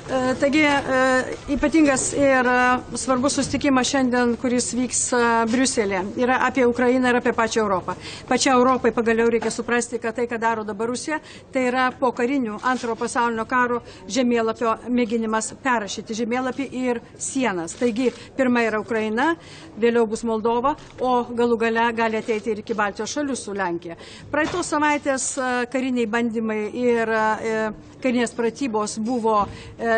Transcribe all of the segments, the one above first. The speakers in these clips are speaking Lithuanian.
Taigi, ypatingas ir svarbus susitikimas šiandien, kuris vyks Briuselėje, yra apie Ukrainą ir apie pačią Europą. Pačią Europai pagaliau reikia suprasti, kad tai, ką daro dabar Rusija, tai yra po karinių antrojo pasaulinio karo žemėlapio mėginimas perrašyti žemėlapį ir sienas. Taigi, pirma yra Ukraina, vėliau bus Moldova, o galų gale gali ateiti ir iki Baltijos šalių su Lenkija. Praeitos savaitės kariniai bandymai ir karinės pratybos buvo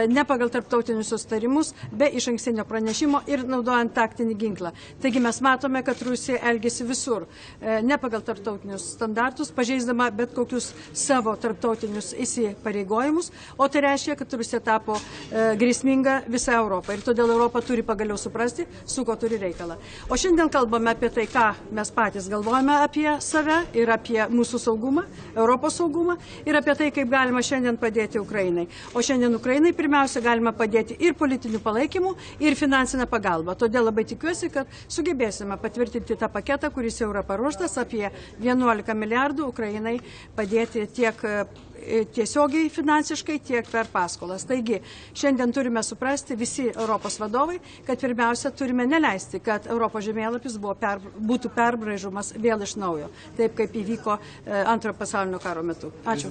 ne pagal tarptautinius sustarimus, be išankstinio pranešimo ir naudojant taktinį ginklą. Taigi mes matome, kad Rusija elgėsi visur, ne pagal tarptautinius standartus, pažeisdama bet kokius savo tarptautinius įsipareigojimus, o tai reiškia, kad Rusija tapo grėsminga visą Europą. Ir todėl Europa turi pagaliau suprasti, su ko turi reikalą. O šiandien kalbame apie tai, ką mes patys galvojame apie save ir apie mūsų saugumą, Europos saugumą ir apie tai, kaip galima šiandien padėti Ukrainai. O šiandien Ukrainai pirmiausia galima padėti ir politinių palaikymų, ir finansinę pagalbą. Todėl labai tikiuosi, kad sugebėsime patvirtinti tą paketą, kuris jau yra paruoštas, apie 11 milijardų Ukrainai padėti tiek tiesiogiai finansiškai, tiek per paskolas. Taigi, šiandien turime suprasti visi Europos vadovai, kad pirmiausia turime neleisti, kad Europos žemėlapis būtų perbraižomas vėl iš naujo, taip kaip įvyko antrojo pasaulinio karo metu. Ačiū.